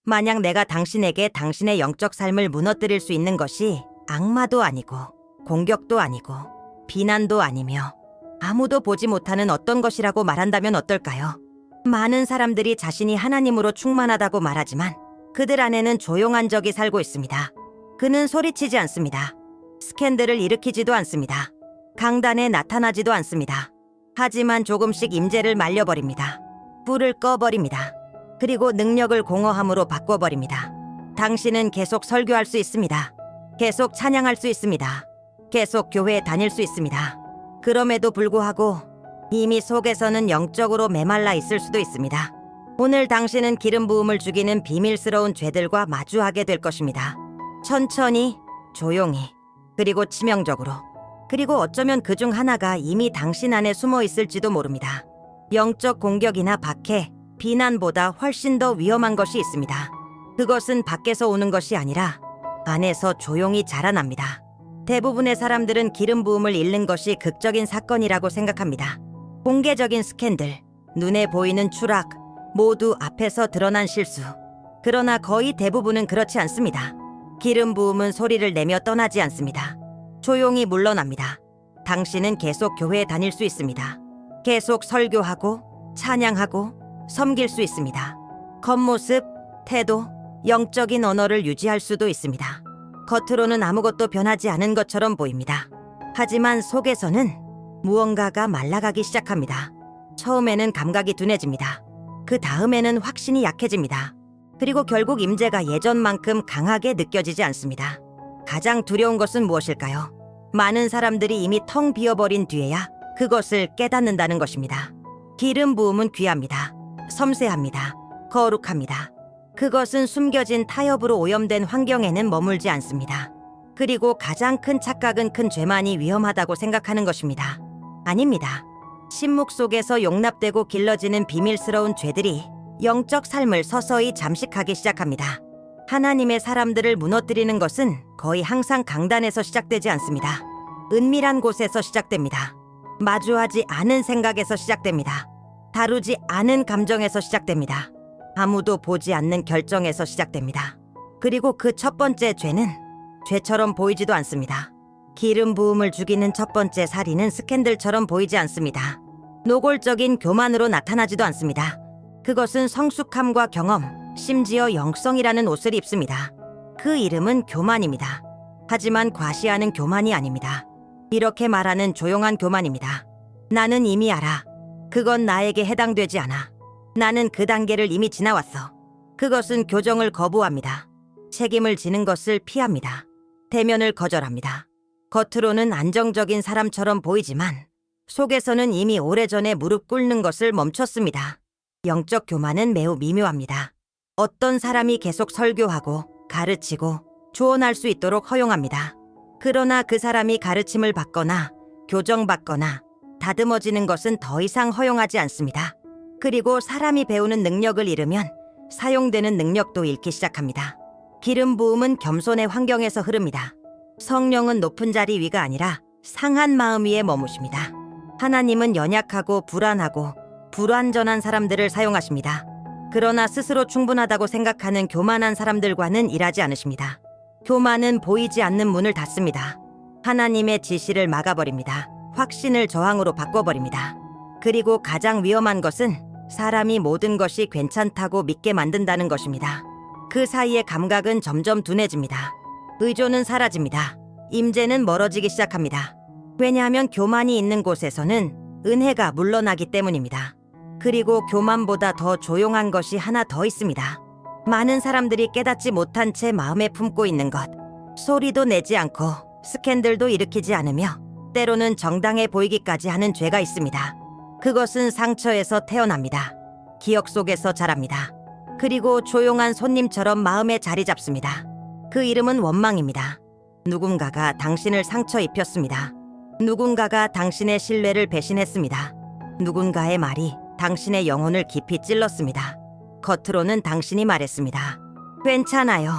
만약 내가 당신에게 당신의 영적 삶을 무너뜨릴 수 있는 것이 악마도 아니고 공격도 아니고 비난도 아니며 아무도 보지 못하는 어떤 것이라고 말한다면 어떨까요? 많은 사람들이 자신이 하나님으로 충만하다고 말하지만 그들 안에는 조용한 적이 살고 있습니다. 그는 소리치지 않습니다. 스캔들을 일으키지도 않습니다. 강단에 나타나지도 않습니다. 하지만 조금씩 임재를 말려버립니다. 불을 꺼버립니다. 그리고 능력을 공허함으로 바꿔버립니다. 당신은 계속 설교할 수 있습니다. 계속 찬양할 수 있습니다. 계속 교회에 다닐 수 있습니다. 그럼에도 불구하고 이미 속에서는 영적으로 메말라 있을 수도 있습니다. 오늘 당신은 기름 부음을 죽이는 비밀스러운 죄들과 마주하게 될 것입니다. 천천히, 조용히, 그리고 치명적으로. 그리고 어쩌면 그중 하나가 이미 당신 안에 숨어 있을지도 모릅니다. 영적 공격이나 박해, 비난보다 훨씬 더 위험한 것이 있습니다. 그것은 밖에서 오는 것이 아니라 안에서 조용히 자라납니다. 대부분의 사람들은 기름 부음을 잃는 것이 극적인 사건이라고 생각합니다. 공개적인 스캔들, 눈에 보이는 추락, 모두 앞에서 드러난 실수. 그러나 거의 대부분은 그렇지 않습니다. 기름 부음은 소리를 내며 떠나지 않습니다. 조용히 물러납니다. 당신은 계속 교회에 다닐 수 있습니다. 계속 설교하고 찬양하고 섬길 수 있습니다. 겉모습, 태도, 영적인 언어를 유지할 수도 있습니다. 겉으로는 아무것도 변하지 않은 것처럼 보입니다. 하지만 속에서는 무언가가 말라가기 시작합니다. 처음에는 감각이 둔해집니다. 그 다음에는 확신이 약해집니다. 그리고 결국 임재가 예전만큼 강하게 느껴지지 않습니다. 가장 두려운 것은 무엇일까요? 많은 사람들이 이미 텅 비어버린 뒤에야 그것을 깨닫는다는 것입니다. 기름 부음은 귀합니다. 섬세합니다. 거룩합니다. 그것은 숨겨진 타협으로 오염된 환경에는 머물지 않습니다. 그리고 가장 큰 착각은 큰 죄만이 위험하다고 생각하는 것입니다. 아닙니다. 침묵 속에서 용납되고 길러지는 비밀스러운 죄들이 영적 삶을 서서히 잠식하기 시작합니다. 하나님의 사람들을 무너뜨리는 것은 거의 항상 강단에서 시작되지 않습니다. 은밀한 곳에서 시작됩니다. 마주하지 않은 생각에서 시작됩니다. 다루지 않은 감정에서 시작됩니다. 아무도 보지 않는 결정에서 시작됩니다. 그리고 그 첫 번째 죄는 죄처럼 보이지도 않습니다. 기름 부음을 죽이는 첫 번째 살인은 스캔들처럼 보이지 않습니다. 노골적인 교만으로 나타나지도 않습니다. 그것은 성숙함과 경험, 심지어 영성이라는 옷을 입습니다. 그 이름은 교만입니다. 하지만 과시하는 교만이 아닙니다. 이렇게 말하는 조용한 교만입니다. 나는 이미 알아. 그건 나에게 해당되지 않아. 나는 그 단계를 이미 지나왔어. 그것은 교정을 거부합니다. 책임을 지는 것을 피합니다. 대면을 거절합니다. 겉으로는 안정적인 사람처럼 보이지만 속에서는 이미 오래전에 무릎 꿇는 것을 멈췄습니다. 영적 교만은 매우 미묘합니다. 어떤 사람이 계속 설교하고 가르치고 조언할 수 있도록 허용합니다. 그러나 그 사람이 가르침을 받거나 교정받거나 다듬어지는 것은 더 이상 허용하지 않습니다. 그리고 사람이 배우는 능력을 잃으면 사용되는 능력도 잃기 시작합니다. 기름 부음은 겸손의 환경에서 흐릅니다. 성령은 높은 자리 위가 아니라 상한 마음 위에 머무십니다. 하나님은 연약하고 불안하고 불완전한 사람들을 사용하십니다. 그러나 스스로 충분하다고 생각하는 교만한 사람들과는 일하지 않으십니다. 교만은 보이지 않는 문을 닫습니다. 하나님의 지시를 막아버립니다. 확신을 저항으로 바꿔버립니다. 그리고 가장 위험한 것은 사람이 모든 것이 괜찮다고 믿게 만든다는 것입니다. 그 사이의 감각은 점점 둔해집니다. 의존은 사라집니다. 임재는 멀어지기 시작합니다. 왜냐하면 교만이 있는 곳에서는 은혜가 물러나기 때문입니다. 그리고 교만보다 더 조용한 것이 하나 더 있습니다. 많은 사람들이 깨닫지 못한 채 마음에 품고 있는 것. 소리도 내지 않고 스캔들도 일으키지 않으며 때로는 정당해 보이기까지 하는 죄가 있습니다. 그것은 상처에서 태어납니다. 기억 속에서 자랍니다. 그리고 조용한 손님처럼 마음에 자리 잡습니다. 그 이름은 원망입니다. 누군가가 당신을 상처 입혔습니다. 누군가가 당신의 신뢰를 배신했습니다. 누군가의 말이 당신의 영혼을 깊이 찔렀습니다. 겉으로는 당신이 말했습니다. 괜찮아요.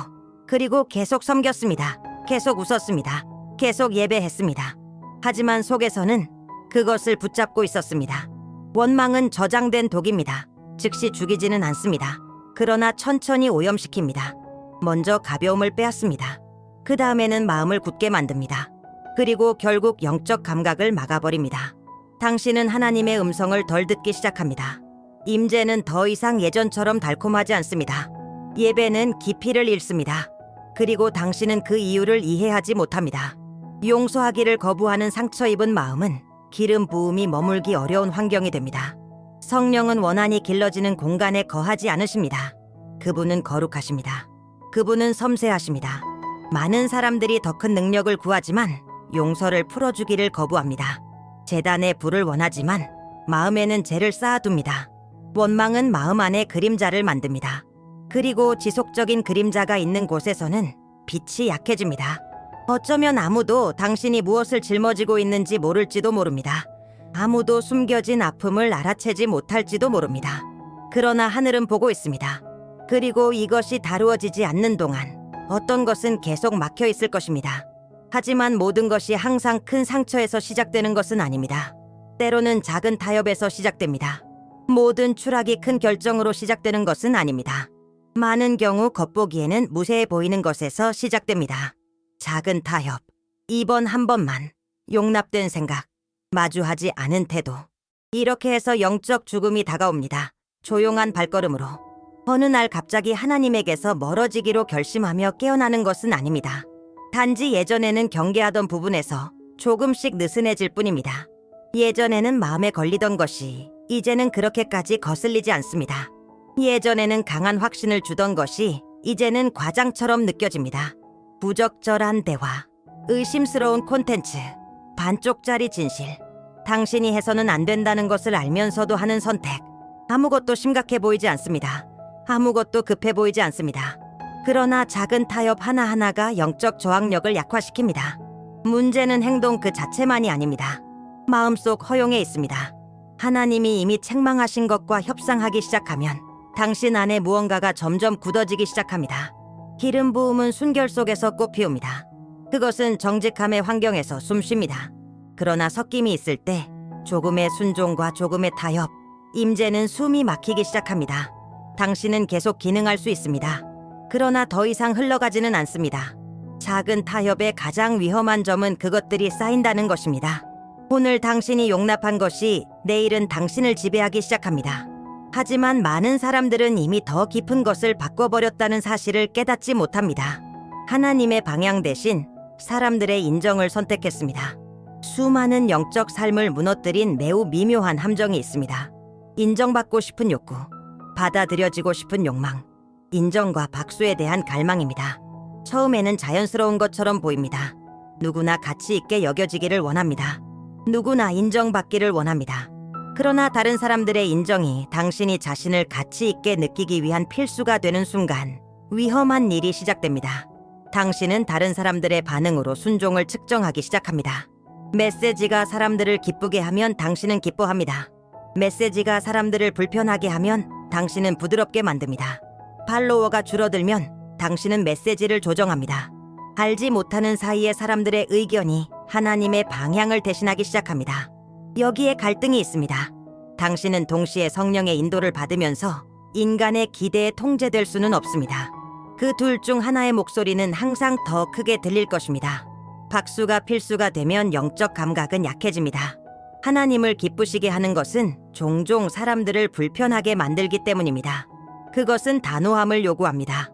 그리고 계속 섬겼습니다. 계속 웃었습니다. 계속 예배했습니다. 하지만 속에서는 그것을 붙잡고 있었습니다. 원망은 저장된 독입니다. 즉시 죽이지는 않습니다. 그러나 천천히 오염시킵니다. 먼저 가벼움을 빼앗습니다. 그 다음에는 마음을 굳게 만듭니다. 그리고 결국 영적 감각을 막아버립니다. 당신은 하나님의 음성을 덜 듣기 시작합니다. 임재는 더 이상 예전처럼 달콤하지 않습니다. 예배는 깊이를 잃습니다. 그리고 당신은 그 이유를 이해하지 못합니다. 용서하기를 거부하는 상처 입은 마음은 기름 부음이 머물기 어려운 환경이 됩니다. 성령은 원한이 길러지는 공간에 거하지 않으십니다. 그분은 거룩하십니다. 그분은 섬세하십니다. 많은 사람들이 더 큰 능력을 구하지만 용서를 풀어주기를 거부합니다. 제단에 불을 원하지만 마음에는 죄를 쌓아둡니다. 원망은 마음 안에 그림자를 만듭니다. 그리고 지속적인 그림자가 있는 곳에서는 빛이 약해집니다. 어쩌면 아무도 당신이 무엇을 짊어지고 있는지 모를지도 모릅니다. 아무도 숨겨진 아픔을 알아채지 못할지도 모릅니다. 그러나 하늘은 보고 있습니다. 그리고 이것이 다루어지지 않는 동안 어떤 것은 계속 막혀 있을 것입니다. 하지만 모든 것이 항상 큰 상처에서 시작되는 것은 아닙니다. 때로는 작은 타협에서 시작됩니다. 모든 추락이 큰 결정으로 시작되는 것은 아닙니다. 많은 경우 겉보기에는 무세해 보이는 것에서 시작됩니다. 작은 타협, 이번 한 번만, 용납된 생각, 마주하지 않은 태도. 이렇게 해서 영적 죽음이 다가옵니다. 조용한 발걸음으로. 어느 날 갑자기 하나님에게서 멀어지기로 결심하며 깨어나는 것은 아닙니다. 단지 예전에는 경계하던 부분에서 조금씩 느슨해질 뿐입니다. 예전에는 마음에 걸리던 것이 이제는 그렇게까지 거슬리지 않습니다. 예전에는 강한 확신을 주던 것이 이제는 과장처럼 느껴집니다. 부적절한 대화, 의심스러운 콘텐츠, 반쪽짜리 진실, 당신이 해서는 안 된다는 것을 알면서도 하는 선택. 아무것도 심각해 보이지 않습니다. 아무것도 급해 보이지 않습니다. 그러나 작은 타협 하나하나가 영적 저항력을 약화시킵니다. 문제는 행동 그 자체만이 아닙니다. 마음속 허용에 있습니다. 하나님이 이미 책망하신 것과 협상하기 시작하면 당신 안에 무언가가 점점 굳어지기 시작합니다. 기름 부음은 순결 속에서 꽃 피웁니다. 그것은 정직함의 환경에서 숨쉽니다. 그러나 섞임이 있을 때 조금의 순종과 조금의 타협, 임재는 숨이 막히기 시작합니다. 당신은 계속 기능할 수 있습니다. 그러나 더 이상 흘러가지는 않습니다. 작은 타협의 가장 위험한 점은 그것들이 쌓인다는 것입니다. 오늘 당신이 용납한 것이 내일은 당신을 지배하기 시작합니다. 하지만 많은 사람들은 이미 더 깊은 것을 바꿔버렸다는 사실을 깨닫지 못합니다. 하나님의 방향 대신 사람들의 인정을 선택했습니다. 수많은 영적 삶을 무너뜨린 매우 미묘한 함정이 있습니다. 인정받고 싶은 욕구, 받아들여지고 싶은 욕망, 인정과 박수에 대한 갈망입니다. 처음에는 자연스러운 것처럼 보입니다. 누구나 가치 있게 여겨지기를 원합니다. 누구나 인정받기를 원합니다. 그러나 다른 사람들의 인정이 당신이 자신을 가치 있게 느끼기 위한 필수가 되는 순간 위험한 일이 시작됩니다. 당신은 다른 사람들의 반응으로 순종을 측정하기 시작합니다. 메시지가 사람들을 기쁘게 하면 당신은 기뻐합니다. 메시지가 사람들을 불편하게 하면 당신은 부드럽게 만듭니다. 팔로워가 줄어들면 당신은 메시지를 조정합니다. 알지 못하는 사이에 사람들의 의견이 하나님의 방향을 대신하기 시작합니다. 여기에 갈등이 있습니다. 당신은 동시에 성령의 인도를 받으면서 인간의 기대에 통제될 수는 없습니다. 그 둘 중 하나의 목소리는 항상 더 크게 들릴 것입니다. 박수가 필수가 되면 영적 감각은 약해집니다. 하나님을 기쁘시게 하는 것은 종종 사람들을 불편하게 만들기 때문입니다. 그것은 단호함을 요구합니다.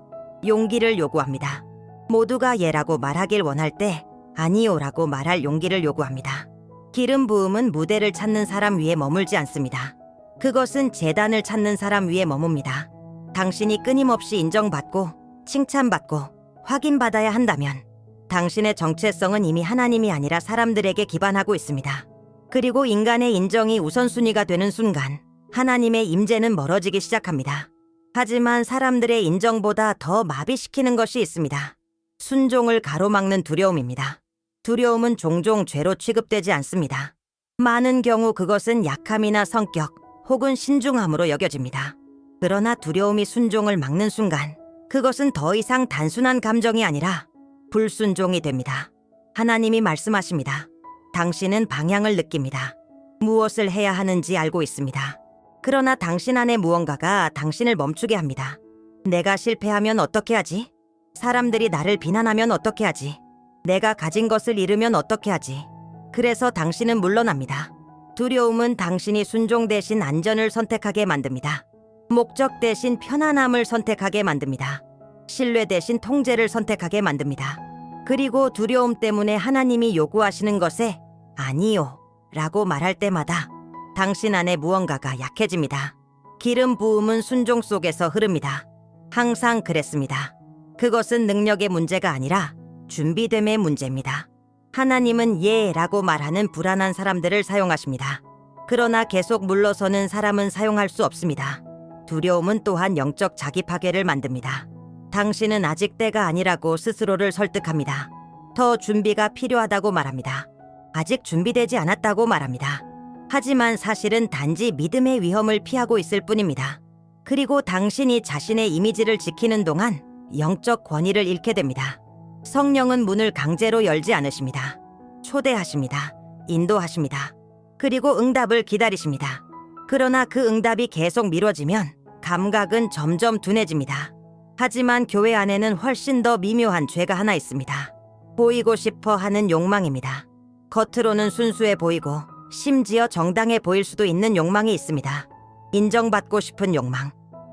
용기를 요구합니다. 모두가 예라고 말하길 원할 때 아니요라고 말할 용기를 요구합니다. 기름 부음은 무대를 찾는 사람 위에 머물지 않습니다. 그것은 제단을 찾는 사람 위에 머뭅니다. 당신이 끊임없이 인정받고 칭찬받고 확인받아야 한다면 당신의 정체성은 이미 하나님이 아니라 사람들에게 기반하고 있습니다. 그리고 인간의 인정이 우선순위가 되는 순간 하나님의 임재는 멀어지기 시작합니다. 하지만 사람들의 인정보다 더 마비시키는 것이 있습니다. 순종을 가로막는 두려움입니다. 두려움은 종종 죄로 취급되지 않습니다. 많은 경우 그것은 약함이나 성격 혹은 신중함으로 여겨집니다. 그러나 두려움이 순종을 막는 순간 그것은 더 이상 단순한 감정이 아니라 불순종이 됩니다. 하나님이 말씀하십니다. 당신은 방향을 느낍니다. 무엇을 해야 하는지 알고 있습니다. 그러나 당신 안에 무언가가 당신을 멈추게 합니다. 내가 실패하면 어떻게 하지? 사람들이 나를 비난하면 어떻게 하지? 내가 가진 것을 잃으면 어떻게 하지? 그래서 당신은 물러납니다. 두려움은 당신이 순종 대신 안전을 선택하게 만듭니다. 목적 대신 편안함을 선택하게 만듭니다. 신뢰 대신 통제를 선택하게 만듭니다. 그리고 두려움 때문에 하나님이 요구하시는 것에 아니요 라고 말할 때마다 당신 안에 무언가가 약해집니다. 기름 부음은 순종 속에서 흐릅니다. 항상 그랬습니다. 그것은 능력의 문제가 아니라 준비됨의 문제입니다. 하나님은 예라고 말하는 불안한 사람들을 사용하십니다. 그러나 계속 물러서는 사람은 사용할 수 없습니다. 두려움은 또한 영적 자기 파괴를 만듭니다. 당신은 아직 때가 아니라고 스스로를 설득합니다. 더 준비가 필요하다고 말합니다. 아직 준비되지 않았다고 말합니다. 하지만 사실은 단지 믿음의 위험을 피하고 있을 뿐입니다. 그리고 당신이 자신의 이미지를 지키는 동안 영적 권위를 잃게 됩니다. 성령은 문을 강제로 열지 않으십니다. 초대하십니다. 인도하십니다. 그리고 응답을 기다리십니다. 그러나 그 응답이 계속 미뤄지면 감각은 점점 둔해집니다. 하지만 교회 안에는 훨씬 더 미묘한 죄가 하나 있습니다. 보이고 싶어 하는 욕망입니다. 겉으로는 순수해 보이고 심지어 정당해 보일 수도 있는 욕망이 있습니다. 인정받고 싶은 욕망,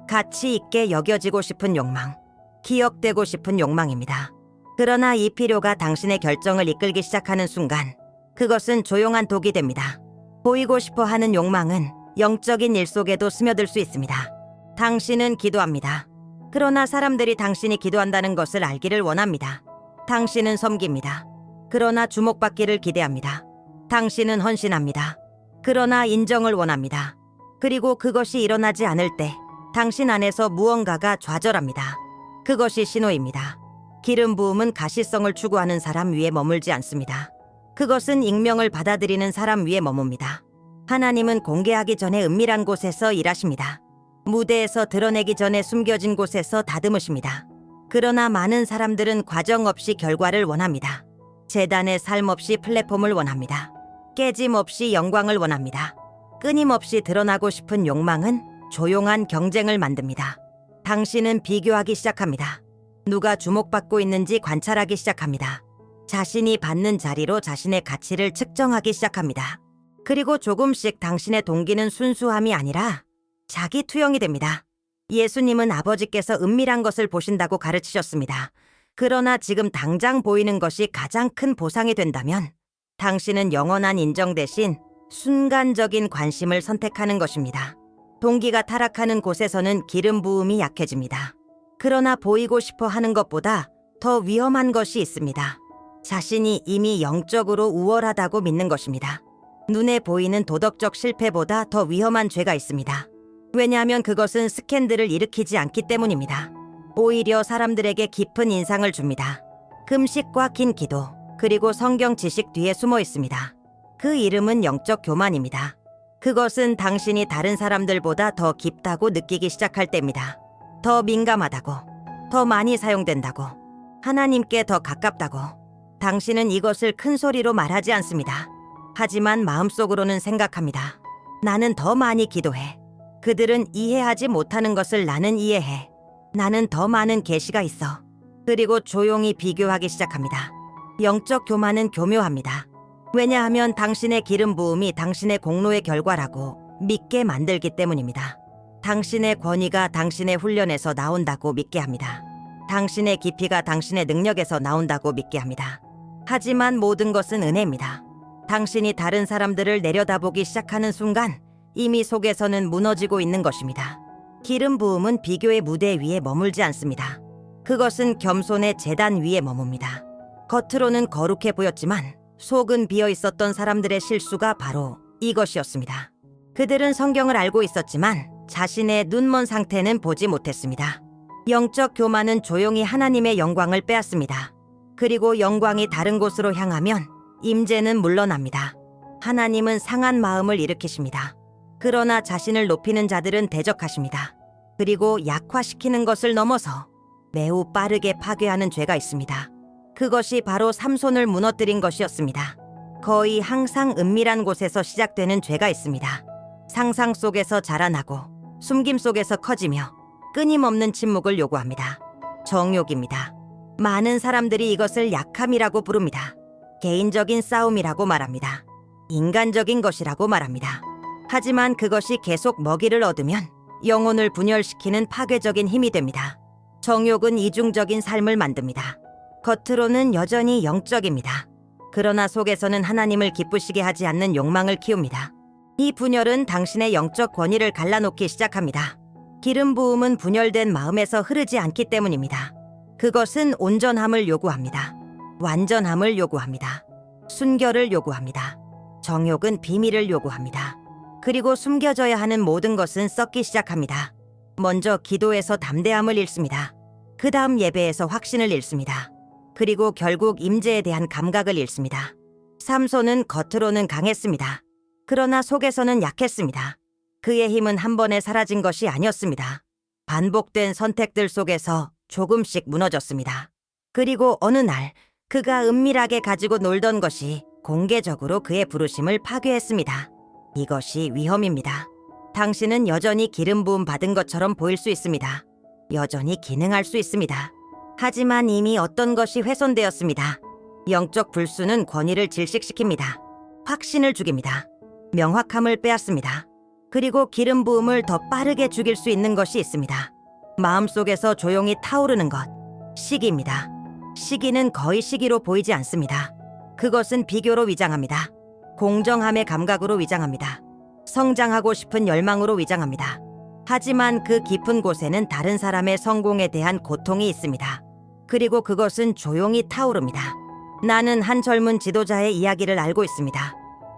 가치 있게 여겨지고 싶은 욕망, 기억되고 싶은 욕망입니다. 그러나 이 필요가 당신의 결정을 이끌기 시작하는 순간 그것은 조용한 독이 됩니다. 보이고 싶어 하는 욕망은 영적인 일 속에도 스며들 수 있습니다. 당신은 기도합니다. 그러나 사람들이 당신이 기도한다는 것을 알기를 원합니다. 당신은 섬깁니다. 그러나 주목받기를 기대합니다. 당신은 헌신합니다. 그러나 인정을 원합니다. 그리고 그것이 일어나지 않을 때 당신 안에서 무언가가 좌절합니다. 그것이 신호입니다. 기름 부음은 가시성을 추구하는 사람 위에 머물지 않습니다. 그것은 익명을 받아들이는 사람 위에 머뭅니다. 하나님은 공개하기 전에 은밀한 곳에서 일하십니다. 무대에서 드러내기 전에 숨겨진 곳에서 다듬으십니다. 그러나 많은 사람들은 과정 없이 결과를 원합니다. 재단의 삶 없이 플랫폼을 원합니다. 깨짐 없이 영광을 원합니다. 끊임없이 드러나고 싶은 욕망은 조용한 경쟁을 만듭니다. 당신은 비교하기 시작합니다. 누가 주목받고 있는지 관찰하기 시작합니다. 자신이 받는 자리로 자신의 가치를 측정하기 시작합니다. 그리고 조금씩 당신의 동기는 순수함이 아니라 자기 투영이 됩니다. 예수님은 아버지께서 은밀한 것을 보신다고 가르치셨습니다. 그러나 지금 당장 보이는 것이 가장 큰 보상이 된다면 당신은 영원한 인정 대신 순간적인 관심을 선택하는 것입니다. 동기가 타락하는 곳에서는 기름 부음이 약해집니다. 그러나 보이고 싶어 하는 것보다 더 위험한 것이 있습니다. 자신이 이미 영적으로 우월하다고 믿는 것입니다. 눈에 보이는 도덕적 실패보다 더 위험한 죄가 있습니다. 왜냐하면 그것은 스캔들을 일으키지 않기 때문입니다. 오히려 사람들에게 깊은 인상을 줍니다. 금식과 긴 기도, 그리고 성경 지식 뒤에 숨어 있습니다. 그 이름은 영적 교만입니다. 그것은 당신이 다른 사람들보다 더 깊다고 느끼기 시작할 때입니다. 더 민감하다고, 더 많이 사용된다고, 하나님께 더 가깝다고. 당신은 이것을 큰 소리로 말하지 않습니다. 하지만 마음속으로는 생각합니다. 나는 더 많이 기도해. 그들은 이해하지 못하는 것을 나는 이해해. 나는 더 많은 계시가 있어. 그리고 조용히 비교하기 시작합니다. 영적 교만은 교묘합니다. 왜냐하면 당신의 기름 부음이 당신의 공로의 결과라고 믿게 만들기 때문입니다. 당신의 권위가 당신의 훈련에서 나온다고 믿게 합니다. 당신의 깊이가 당신의 능력에서 나온다고 믿게 합니다. 하지만 모든 것은 은혜입니다. 당신이 다른 사람들을 내려다보기 시작하는 순간 이미 속에서는 무너지고 있는 것입니다. 기름 부음은 비교의 무대 위에 머물지 않습니다. 그것은 겸손의 제단 위에 머뭅니다. 겉으로는 거룩해 보였지만 속은 비어 있었던 사람들의 실수가 바로 이것이었습니다. 그들은 성경을 알고 있었지만 자신의 눈먼 상태는 보지 못했습니다. 영적 교만은 조용히 하나님의 영광을 빼앗습니다. 그리고 영광이 다른 곳으로 향하면 임재는 물러납니다. 하나님은 상한 마음을 일으키십니다. 그러나 자신을 높이는 자들은 대적하십니다. 그리고 약화시키는 것을 넘어서 매우 빠르게 파괴하는 죄가 있습니다. 그것이 바로 삼손을 무너뜨린 것이었습니다. 거의 항상 은밀한 곳에서 시작되는 죄가 있습니다. 상상 속에서 자라나고 숨김 속에서 커지며 끊임없는 침묵을 요구합니다. 정욕입니다. 많은 사람들이 이것을 약함이라고 부릅니다. 개인적인 싸움이라고 말합니다. 인간적인 것이라고 말합니다. 하지만 그것이 계속 먹이를 얻으면 영혼을 분열시키는 파괴적인 힘이 됩니다. 정욕은 이중적인 삶을 만듭니다. 겉으로는 여전히 영적입니다. 그러나 속에서는 하나님을 기쁘시게 하지 않는 욕망을 키웁니다. 이 분열은 당신의 영적 권위를 갈라놓기 시작합니다. 기름 부음은 분열된 마음에서 흐르지 않기 때문입니다. 그것은 온전함을 요구합니다. 완전함을 요구합니다. 순결을 요구합니다. 정욕은 비밀을 요구합니다. 그리고 숨겨져야 하는 모든 것은 썩기 시작합니다. 먼저 기도에서 담대함을 잃습니다. 그 다음 예배에서 확신을 잃습니다. 그리고 결국 임재에 대한 감각을 잃습니다. 삼손은 겉으로는 강했습니다. 그러나 속에서는 약했습니다. 그의 힘은 한 번에 사라진 것이 아니었습니다. 반복된 선택들 속에서 조금씩 무너졌습니다. 그리고 어느 날 그가 은밀하게 가지고 놀던 것이 공개적으로 그의 부르심을 파괴했습니다. 이것이 위험입니다. 당신은 여전히 기름 부음 받은 것처럼 보일 수 있습니다. 여전히 기능할 수 있습니다. 하지만 이미 어떤 것이 훼손되었습니다. 영적 불순은 권위를 질식시킵니다. 확신을 죽입니다. 명확함을 빼앗습니다. 그리고 기름 부음을 더 빠르게 죽일 수 있는 것이 있습니다. 마음속에서 조용히 타오르는 것, 시기입니다. 시기는 거의 시기로 보이지 않습니다. 그것은 비교로 위장합니다. 공정함의 감각으로 위장합니다. 성장하고 싶은 열망으로 위장합니다. 하지만 그 깊은 곳에는 다른 사람의 성공에 대한 고통이 있습니다. 그리고 그것은 조용히 타오릅니다. 나는 한 젊은 지도자의 이야기를 알고 있습니다.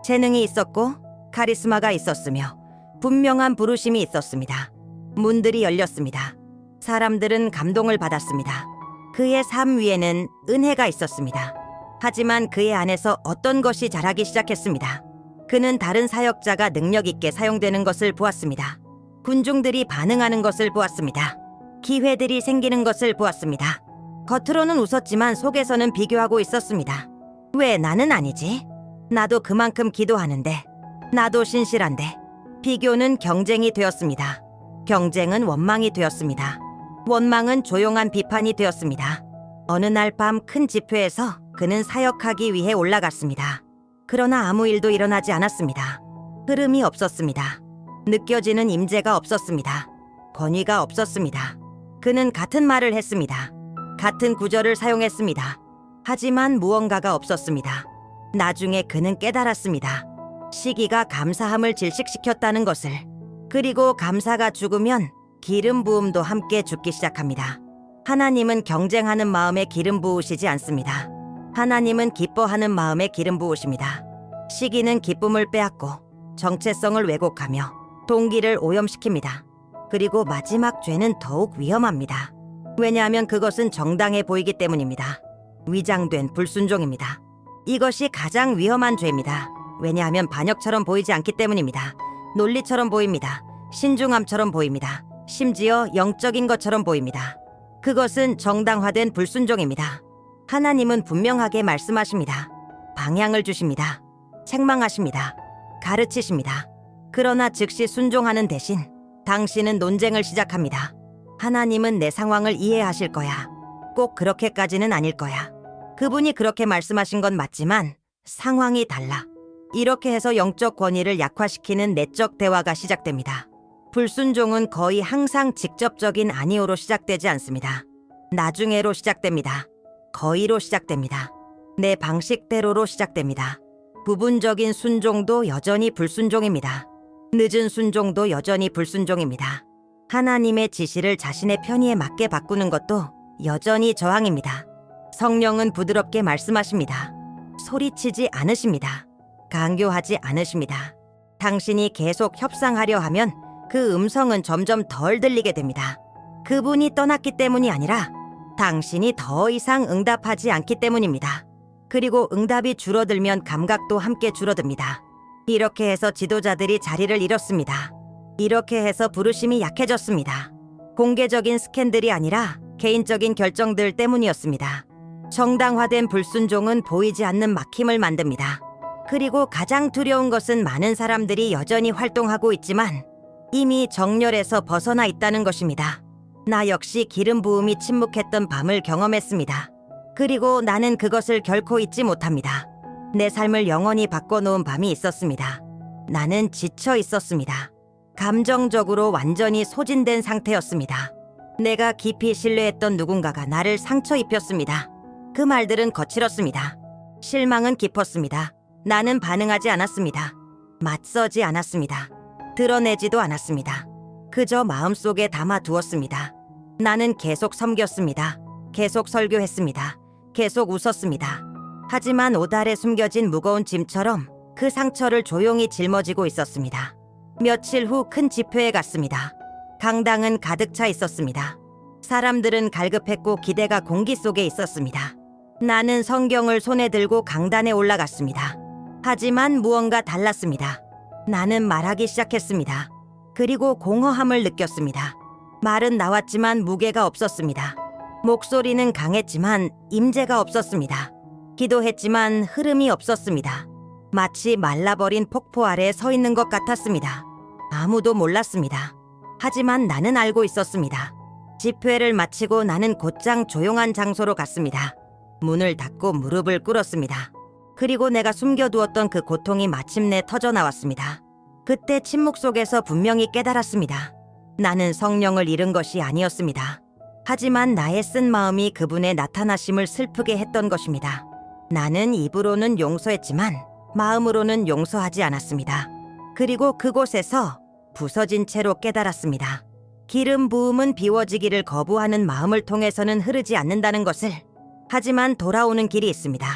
재능이 있었고 카리스마가 있었으며 분명한 부르심이 있었습니다. 문들이 열렸습니다. 사람들은 감동을 받았습니다. 그의 삶 위에는 은혜가 있었습니다. 하지만 그의 안에서 어떤 것이 자라기 시작했습니다. 그는 다른 사역자가 능력 있게 사용되는 것을 보았습니다. 군중들이 반응하는 것을 보았습니다. 기회들이 생기는 것을 보았습니다. 겉으로는 웃었지만 속에서는 비교하고 있었습니다. 왜 나는 아니지? 나도 그만큼 기도하는데, 나도 신실한데. 비교는 경쟁이 되었습니다. 경쟁은 원망이 되었습니다. 원망은 조용한 비판이 되었습니다. 어느 날 밤 큰 집회에서 그는 사역하기 위해 올라갔습니다. 그러나 아무 일도 일어나지 않았습니다. 흐름이 없었습니다. 느껴지는 임재가 없었습니다. 권위가 없었습니다. 그는 같은 말을 했습니다. 같은 구절을 사용했습니다. 하지만 무언가가 없었습니다. 나중에 그는 깨달았습니다. 시기가 감사함을 질식시켰다는 것을. 그리고 감사가 죽으면 기름 부음도 함께 죽기 시작합니다. 하나님은 경쟁하는 마음에 기름 부으시지 않습니다. 하나님은 기뻐하는 마음에 기름 부으십니다. 시기는 기쁨을 빼앗고 정체성을 왜곡하며 동기를 오염시킵니다. 그리고 마지막 죄는 더욱 위험합니다. 왜냐하면 그것은 정당해 보이기 때문입니다. 위장된 불순종입니다. 이것이 가장 위험한 죄입니다. 왜냐하면 반역처럼 보이지 않기 때문입니다. 논리처럼 보입니다. 신중함처럼 보입니다. 심지어 영적인 것처럼 보입니다. 그것은 정당화된 불순종입니다. 하나님은 분명하게 말씀하십니다. 방향을 주십니다. 책망하십니다. 가르치십니다. 그러나 즉시 순종하는 대신 당신은 논쟁을 시작합니다. 하나님은 내 상황을 이해하실 거야. 꼭 그렇게까지는 아닐 거야. 그분이 그렇게 말씀하신 건 맞지만 상황이 달라. 이렇게 해서 영적 권위를 약화시키는 내적 대화가 시작됩니다. 불순종은 거의 항상 직접적인 아니오로 시작되지 않습니다. 나중에로 시작됩니다. 거의로 시작됩니다. 내 방식대로로 시작됩니다. 부분적인 순종도 여전히 불순종입니다. 늦은 순종도 여전히 불순종입니다. 하나님의 지시를 자신의 편의에 맞게 바꾸는 것도 여전히 저항입니다. 성령은 부드럽게 말씀하십니다. 소리치지 않으십니다. 강요하지 않으십니다. 당신이 계속 협상하려 하면 그 음성은 점점 덜 들리게 됩니다. 그분이 떠났기 때문이 아니라 당신이 더 이상 응답하지 않기 때문입니다. 그리고 응답이 줄어들면 감각도 함께 줄어듭니다. 이렇게 해서 지도자들이 자리를 잃었습니다. 이렇게 해서 부르심이 약해졌습니다. 공개적인 스캔들이 아니라 개인적인 결정들 때문이었습니다. 정당화된 불순종은 보이지 않는 막힘을 만듭니다. 그리고 가장 두려운 것은 많은 사람들이 여전히 활동하고 있지만 이미 정렬에서 벗어나 있다는 것입니다. 나 역시 기름 부음이 침묵했던 밤을 경험했습니다. 그리고 나는 그것을 결코 잊지 못합니다. 내 삶을 영원히 바꿔놓은 밤이 있었습니다. 나는 지쳐 있었습니다. 감정적으로 완전히 소진된 상태였습니다. 내가 깊이 신뢰했던 누군가가 나를 상처 입혔습니다. 그 말들은 거칠었습니다. 실망은 깊었습니다. 나는 반응하지 않았습니다. 맞서지 않았습니다. 드러내지도 않았습니다. 그저 마음속에 담아두었습니다. 나는 계속 섬겼습니다. 계속 설교했습니다. 계속 웃었습니다. 하지만 오달에 숨겨진 무거운 짐처럼 그 상처를 조용히 짊어지고 있었습니다. 며칠 후 큰 집회에 갔습니다. 강당은 가득 차 있었습니다. 사람들은 갈급했고 기대가 공기 속에 있었습니다. 나는 성경을 손에 들고 강단에 올라갔습니다. 하지만 무언가 달랐습니다. 나는 말하기 시작했습니다. 그리고 공허함을 느꼈습니다. 말은 나왔지만 무게가 없었습니다. 목소리는 강했지만 임재가 없었습니다. 기도했지만 흐름이 없었습니다. 마치 말라버린 폭포 아래에 서 있는 것 같았습니다. 아무도 몰랐습니다. 하지만 나는 알고 있었습니다. 집회를 마치고 나는 곧장 조용한 장소로 갔습니다. 문을 닫고 무릎을 꿇었습니다. 그리고 내가 숨겨두었던 그 고통이 마침내 터져나왔습니다. 그때 침묵 속에서 분명히 깨달았습니다. 나는 성령을 잃은 것이 아니었습니다. 하지만 나의 쓴 마음이 그분의 나타나심을 슬프게 했던 것입니다. 나는 입으로는 용서했지만 마음으로는 용서하지 않았습니다. 그리고 그곳에서 부서진 채로 깨달았습니다. 기름 부음은 비워지기를 거부하는 마음을 통해서는 흐르지 않는다는 것을. 하지만 돌아오는 길이 있습니다.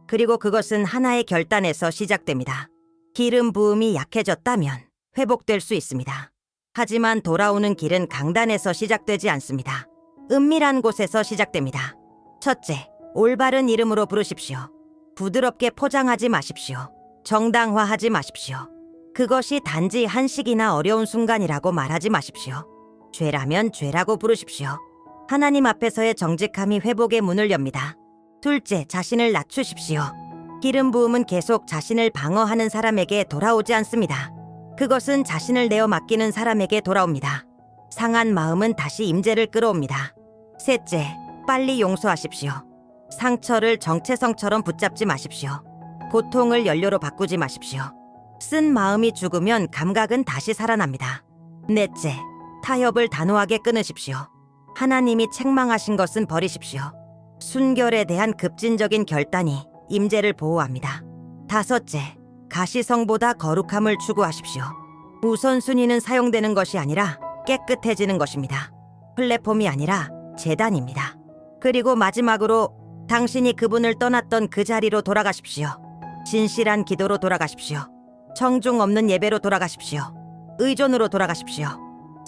그리고 그것은 하나의 결단에서 시작됩니다. 기름 부음이 약해졌다면 회복될 수 있습니다. 하지만 돌아오는 길은 강단에서 시작되지 않습니다. 은밀한 곳에서 시작됩니다. 첫째, 올바른 이름으로 부르십시오. 부드럽게 포장하지 마십시오. 정당화하지 마십시오. 그것이 단지 한식이나 어려운 순간이라고 말하지 마십시오. 죄라면 죄라고 부르십시오. 하나님 앞에서의 정직함이 회복의 문을 엽니다. 둘째, 자신을 낮추십시오. 기름 부음은 계속 자신을 방어하는 사람에게 돌아오지 않습니다. 그것은 자신을 내어 맡기는 사람에게 돌아옵니다. 상한 마음은 다시 임재를 끌어옵니다. 셋째, 빨리 용서하십시오. 상처를 정체성처럼 붙잡지 마십시오. 고통을 연료로 바꾸지 마십시오. 쓴 마음이 죽으면 감각은 다시 살아납니다. 넷째, 타협을 단호하게 끊으십시오. 하나님이 책망하신 것은 버리십시오. 순결에 대한 급진적인 결단이 임재를 보호합니다. 다섯째, 가시성보다 거룩함을 추구하십시오. 우선순위는 사용되는 것이 아니라 깨끗해지는 것입니다. 플랫폼이 아니라 제단입니다. 그리고 마지막으로 당신이 그분을 떠났던 그 자리로 돌아가십시오. 진실한 기도로 돌아가십시오. 청중 없는 예배로 돌아가십시오. 의존으로 돌아가십시오.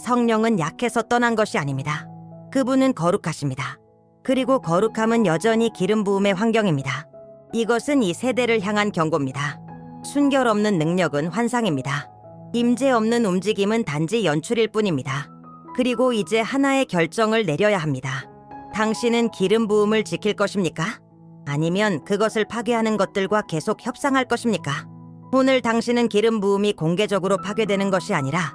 성령은 약해서 떠난 것이 아닙니다. 그분은 거룩하십니다. 그리고 거룩함은 여전히 기름 부음의 환경입니다. 이것은 이 세대를 향한 경고입니다. 순결 없는 능력은 환상입니다. 임재 없는 움직임은 단지 연출일 뿐입니다. 그리고 이제 하나의 결정을 내려야 합니다. 당신은 기름 부음을 지킬 것입니까? 아니면 그것을 파괴하는 것들과 계속 협상할 것입니까? 오늘 당신은 기름 부음이 공개적으로 파괴되는 것이 아니라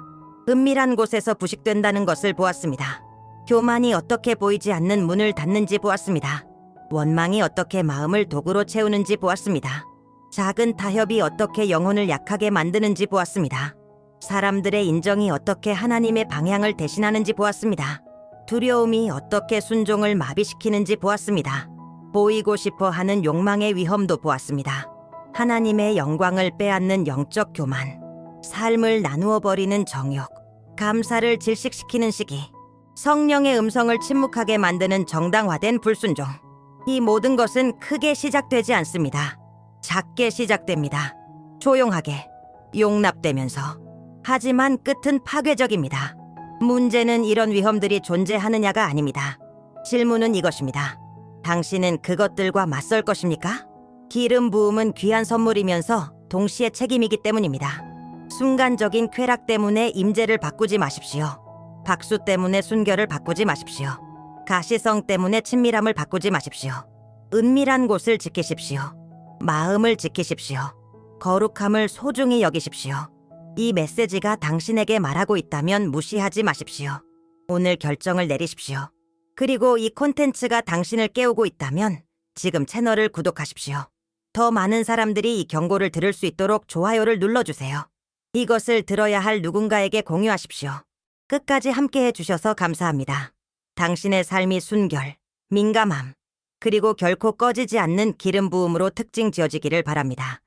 은밀한 곳에서 부식된다는 것을 보았습니다. 교만이 어떻게 보이지 않는 문을 닫는지 보았습니다. 원망이 어떻게 마음을 독으로 채우는지 보았습니다. 작은 타협이 어떻게 영혼을 약하게 만드는지 보았습니다. 사람들의 인정이 어떻게 하나님의 방향을 대신하는지 보았습니다. 두려움이 어떻게 순종을 마비시키는지 보았습니다. 보이고 싶어 하는 욕망의 위험도 보았습니다. 하나님의 영광을 빼앗는 영적 교만, 삶을 나누어 버리는 정욕, 감사를 질식시키는 시기, 성령의 음성을 침묵하게 만드는 정당화된 불순종. 이 모든 것은 크게 시작되지 않습니다. 작게 시작됩니다. 조용하게, 용납되면서. 하지만 끝은 파괴적입니다. 문제는 이런 위험들이 존재하느냐가 아닙니다. 질문은 이것입니다. 당신은 그것들과 맞설 것입니까? 기름 부음은 귀한 선물이면서 동시에 책임이기 때문입니다. 순간적인 쾌락 때문에 임재를 바꾸지 마십시오. 박수 때문에 순결을 바꾸지 마십시오. 가시성 때문에 친밀함을 바꾸지 마십시오. 은밀한 곳을 지키십시오. 마음을 지키십시오. 거룩함을 소중히 여기십시오. 이 메시지가 당신에게 말하고 있다면 무시하지 마십시오. 오늘 결정을 내리십시오. 그리고 이 콘텐츠가 당신을 깨우고 있다면 지금 채널을 구독하십시오. 더 많은 사람들이 이 경고를 들을 수 있도록 좋아요를 눌러주세요. 이것을 들어야 할 누군가에게 공유하십시오. 끝까지 함께 해주셔서 감사합니다. 당신의 삶이 순결, 민감함, 그리고 결코 꺼지지 않는 기름 부음으로 특징 지어지기를 바랍니다.